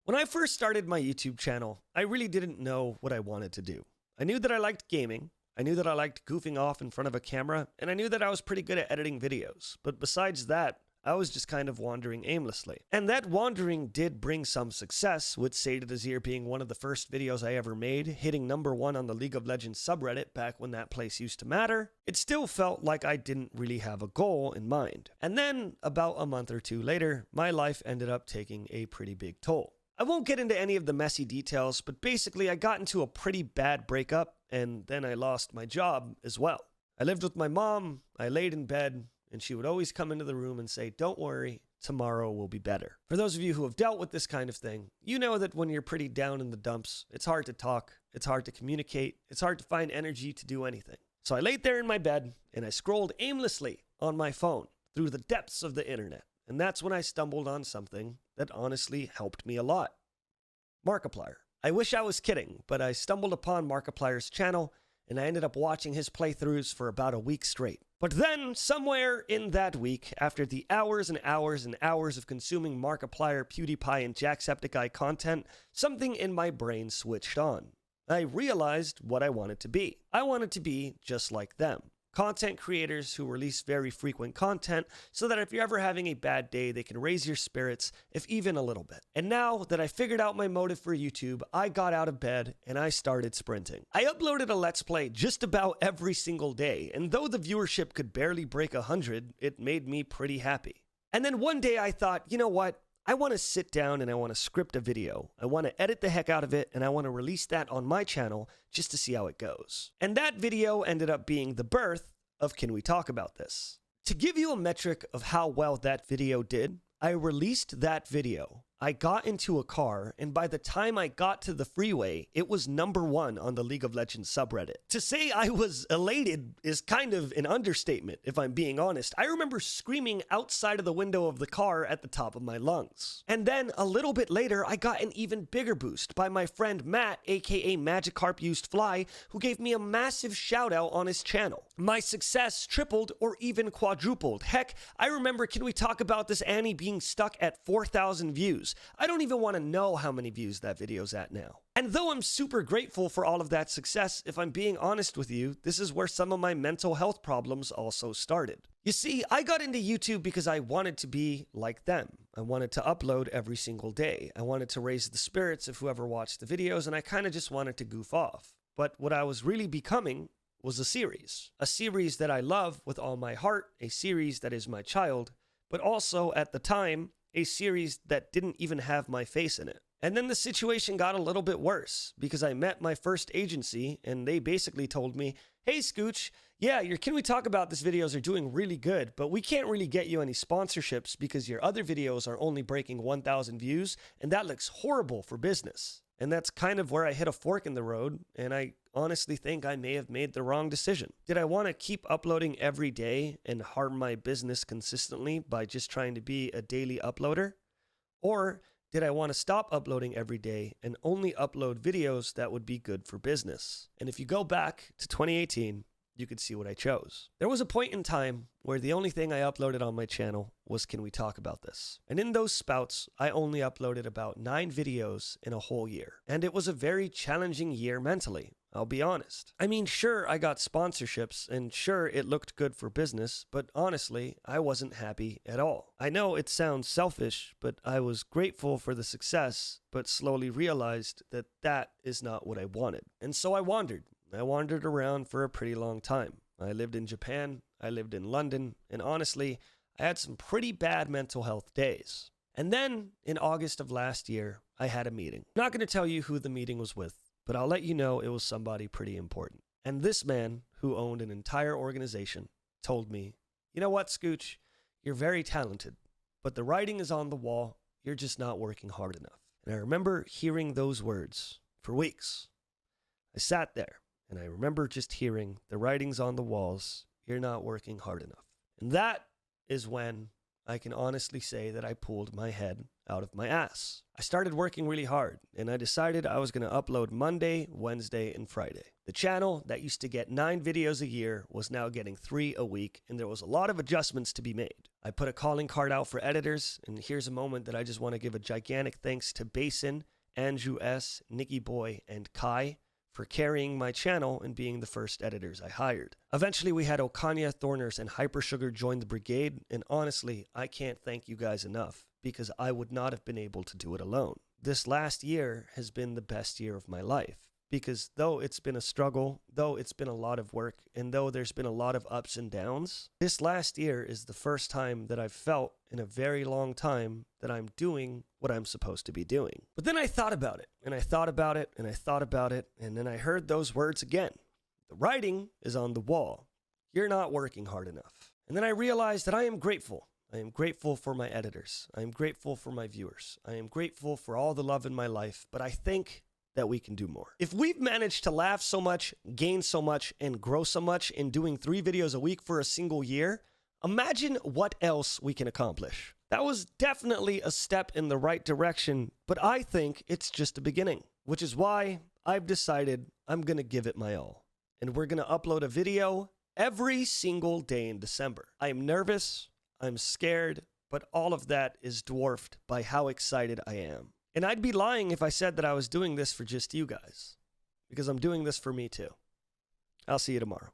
When I first started my YouTube channel, I really didn't know what I wanted to do. I knew that I liked gaming, I knew that I liked goofing off in front of a camera, and I knew that I was pretty good at editing videos. But besides that, I was just kind of wandering aimlessly. And that wandering did bring some success, with Sade Desir being one of the first videos I ever made, hitting #1 on the League of Legends subreddit back when that place used to matter. It still felt like I didn't really have a goal in mind. And then, about a month or two later, my life ended up taking a pretty big toll. I won't get into any of the messy details, but basically I got into a pretty bad breakup, and then I lost my job as well. I lived with my mom, I laid in bed, and she would always come into the room and say, "Don't worry, tomorrow will be better." For those of you who have dealt with this kind of thing, you know that when you're pretty down in the dumps, it's hard to talk, it's hard to communicate, it's hard to find energy to do anything. So I laid there in my bed, and I scrolled aimlessly on my phone through the depths of the internet. And that's when I stumbled on something that honestly helped me a lot. Markiplier. I wish I was kidding, but I stumbled upon Markiplier's channel, and I ended up watching his playthroughs for about a week straight. But then, somewhere in that week, after the hours and hours and hours of consuming Markiplier, PewDiePie, and Jacksepticeye content, something in my brain switched on. I realized what I wanted to be. I wanted to be just like them. Content creators who release very frequent content so that if you're ever having a bad day, they can raise your spirits, if even a little bit. And now that I figured out my motive for YouTube, I got out of bed and I started sprinting. I uploaded a Let's Play just about every single day, and though the viewership could barely break 100, it made me pretty happy. And then one day I thought, you know what? I want to sit down and I want to script a video. I want to edit the heck out of it, and I want to release that on my channel just to see how it goes. And that video ended up being the birth of Can We Talk About This? To give you a metric of how well that video did, I released that video. I got into a car, and by the time I got to the freeway, it was #1 on the League of Legends subreddit. To say I was elated is kind of an understatement, if I'm being honest. I remember screaming outside of the window of the car at the top of my lungs. And then, a little bit later, I got an even bigger boost by my friend Matt, aka Magikarp Used Fly, who gave me a massive shout out on his channel. My success tripled or even quadrupled. Heck, I remember Can We Talk About This Annie being stuck at 4,000 views. I don't even want to know how many views that video's at now. And though I'm super grateful for all of that success, if I'm being honest with you, this is where some of my mental health problems also started. You see, I got into YouTube because I wanted to be like them. I wanted to upload every single day. I wanted to raise the spirits of whoever watched the videos, and I kind of just wanted to goof off. But what I was really becoming was a series that I love with all my heart, a series that is my child, but also at the time, a series that didn't even have my face in it. And then the situation got a little bit worse because I met my first agency and they basically told me, "Hey Scooch, yeah, your Can We Talk About This videos are doing really good, but we can't really get you any sponsorships because your other videos are only breaking 1,000 views and that looks horrible for business." And that's kind of where I hit a fork in the road, and I honestly think I may have made the wrong decision. Did I want to keep uploading every day and harm my business consistently by just trying to be a daily uploader? Or did I want to stop uploading every day and only upload videos that would be good for business? And if you go back to 2018, you could see what I chose. There was a point in time where the only thing I uploaded on my channel was Can We Talk About This? And in those spouts, I only uploaded about 9 videos in a whole year. And it was a very challenging year mentally, I'll be honest. I mean, sure, I got sponsorships, and sure, it looked good for business, but honestly, I wasn't happy at all. I know it sounds selfish, but I was grateful for the success, but slowly realized that that is not what I wanted. And so I wandered. I wandered around for a pretty long time. I lived in Japan, I lived in London, and honestly, I had some pretty bad mental health days. And then, in August of last year, I had a meeting. I'm not going to tell you who the meeting was with, but I'll let you know it was somebody pretty important. And this man, who owned an entire organization, told me, "You know what, Scooch? You're very talented, but the writing is on the wall, you're just not working hard enough." And I remember hearing those words for weeks. I sat there. And I remember just hearing, "The writing's on the walls, you're not working hard enough." And that is when I can honestly say that I pulled my head out of my ass. I started working really hard, and I decided I was going to upload Monday, Wednesday, and Friday. The channel that used to get 9 videos a year was now getting 3 a week, and there was a lot of adjustments to be made. I put a calling card out for editors, and here's a moment that I just want to give a gigantic thanks to Basin, Andrew S., Nicky Boy, and Kai for carrying my channel and being the first editors I hired. Eventually, we had Okanya, Thorners, and Hypersugar join the brigade, and honestly, I can't thank you guys enough because I would not have been able to do it alone. This last year has been the best year of my life because though it's been a struggle, though it's been a lot of work, and though there's been a lot of ups and downs, this last year is the first time that I've felt in a very long time that I'm doing what I'm supposed to be doing. But then I thought about it, and I thought about it, and I thought about it, and then I heard those words again. The writing is on the wall. You're not working hard enough. And then I realized that I am grateful. I am grateful for my editors. I am grateful for my viewers. I am grateful for all the love in my life, but I think that we can do more. If we've managed to laugh so much, gain so much, and grow so much in doing 3 videos a week for a single year, imagine what else we can accomplish. That was definitely a step in the right direction, but I think it's just a beginning, which is why I've decided I'm gonna give it my all. And we're gonna upload a video every single day in December. I am nervous, I'm scared, but all of that is dwarfed by how excited I am. And I'd be lying if I said that I was doing this for just you guys, because I'm doing this for me too. I'll see you tomorrow.